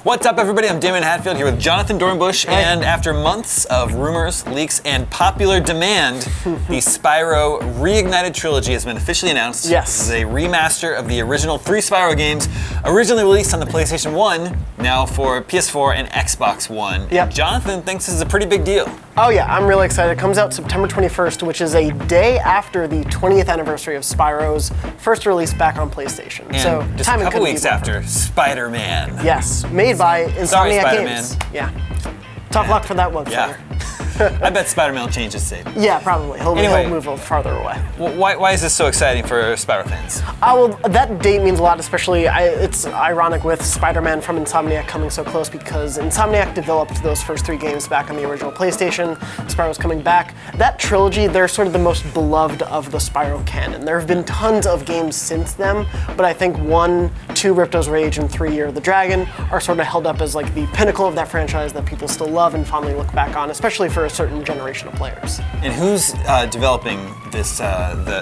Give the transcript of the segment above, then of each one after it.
What's up, everybody? I'm Daemon Hatfield here with Jonathon Dornbush, and after months of rumors, leaks, and popular demand, the Spyro Reignited Trilogy has been officially announced. Yes. This is a remaster of the original 3 Spyro games, originally released on the PlayStation 1, now for PS4 and Xbox One. Yep. Jonathan thinks this is a pretty big deal. Oh yeah, I'm really excited. It comes out September 21st, which is a day after the 20th anniversary of Spyro's first release back on PlayStation. And so just a couple weeks after Spider-Man. Yes, made by Sorry, Insomniac Spider-Man. Games. Yeah. Tough luck for that one, Yeah. sir. I bet Spider-Man will change his shape. Yeah, probably. He'll move farther away. Why is this so exciting for Spyro fans? Well, that date means a lot, especially it's ironic with Spider-Man from Insomniac coming so close because Insomniac developed those first 3 games back on the original PlayStation. Spyro's coming back. That trilogy, they're sort of the most beloved of the Spyro canon. There have been tons of games since them, but I think 1, 2, Ripto's Rage, and 3, Year of the Dragon are sort of held up as like the pinnacle of that franchise that people still love and fondly look back on, especially for a certain generation of players. And who's developing this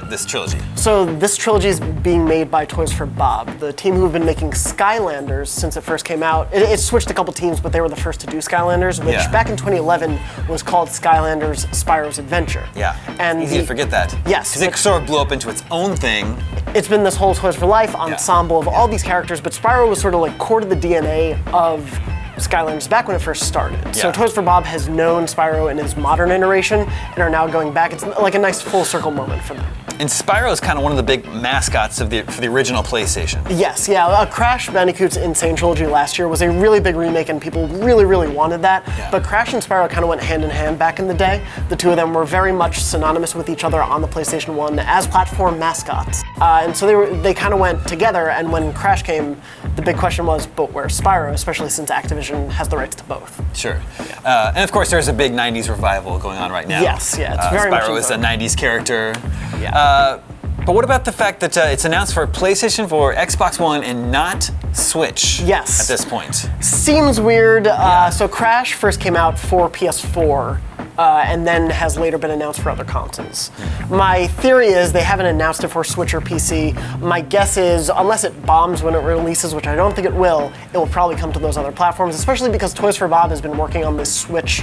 this trilogy? So this trilogy is being made by Toys for Bob, the team who have been making Skylanders since it first came out. It switched a couple teams, but they were the first to do Skylanders, which back in 2011 was called Skylanders Spyro's Adventure. Yeah, and easy to forget that. Yes. Because it sort of blew up into its own thing. It's been this whole Toys for Life ensemble of all these characters, but Spyro was sort of like core to the DNA of Skylanders back when it first started. Yeah. So Toys for Bob has known Spyro in his modern iteration and are now going back. It's like a nice full circle moment for them. And Spyro is kind of one of the big mascots of for the original PlayStation. Yes, yeah. Crash Bandicoot's Insane Trilogy last year was a really big remake and people really, really wanted that. Yeah. But Crash and Spyro kind of went hand in hand back in the day. The two of them were very much synonymous with each other on the PlayStation 1 as platform mascots. And so they kind of went together, and when Crash came, the big question was, but where's Spyro, especially since Activision has the rights to both. Sure. And of course there's a big 90s revival going on right now. Yes, yeah, it's very much Spyro is a 90s character. Yeah. But what about the fact that it's announced for PlayStation 4, Xbox One, and not Switch? Yes. At this point. Seems weird. So Crash first came out for PS4. And then has later been announced for other consoles. My theory is they haven't announced it for Switch or PC. My guess is, unless it bombs when it releases, which I don't think it will probably come to those other platforms, especially because Toys for Bob has been working on this Switch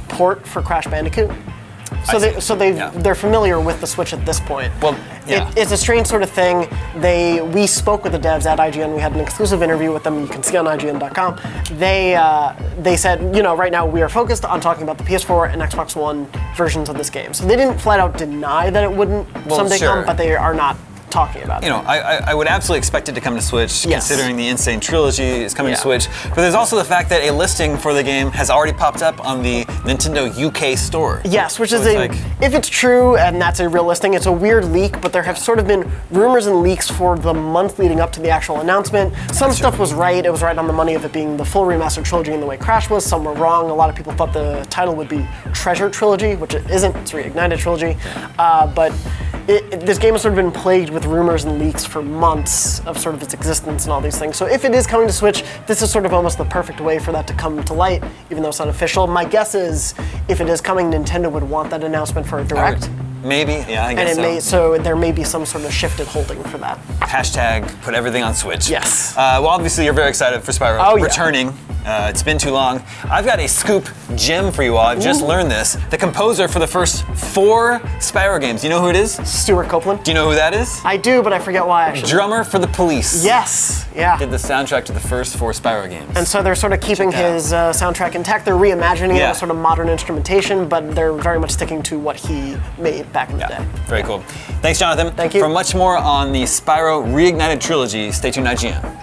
port for Crash Bandicoot. So they're familiar with the Switch at this point. Well, yeah. It's a strange sort of thing. We spoke with the devs at IGN. We had an exclusive interview with them. You can see on IGN.com. They said, right now we are focused on talking about the PS4 and Xbox One versions of this game. So they didn't flat out deny that it wouldn't someday come, but they are not talking about it. I would absolutely expect it to come to Switch, considering the Insane Trilogy is coming to Switch. But there's also the fact that a listing for the game has already popped up on the Nintendo UK store. Yes, which is if it's true and that's a real listing, it's a weird leak, but there have sort of been rumors and leaks for the month leading up to the actual announcement. Some stuff was right. It was right on the money of it being the full remastered trilogy in the way Crash was. Some were wrong. A lot of people thought the title would be Treasure Trilogy, which it isn't. It's Reignited Trilogy. But this game has sort of been plagued with rumors and leaks for months of sort of its existence and all these things. So if it is coming to Switch, this is sort of almost the perfect way for that to come to light, even though it's not official. My guess is if it is coming, Nintendo would want that announcement for a Direct. Maybe, yeah, I guess so there may be some sort of shifted holding for that. Hashtag put everything on Switch. Yes. Well, obviously you're very excited for Spyro Oh, returning. It's been too long. I've got a scoop gem for you all. I've just learned this. The composer for the first 4 Spyro games. Do you know who it is? Stuart Copeland. Do you know who that is? I do, but I forget why. Actually. Drummer for the Police. Yes. Yeah. Did the soundtrack to the first 4 Spyro games. And so they're sort of keeping his soundtrack intact. They're reimagining it with sort of modern instrumentation, but they're very much sticking to what he made back in the day. Very cool. Thanks, Jonathan. Thank you. For much more on the Spyro Reignited Trilogy, stay tuned, IGN.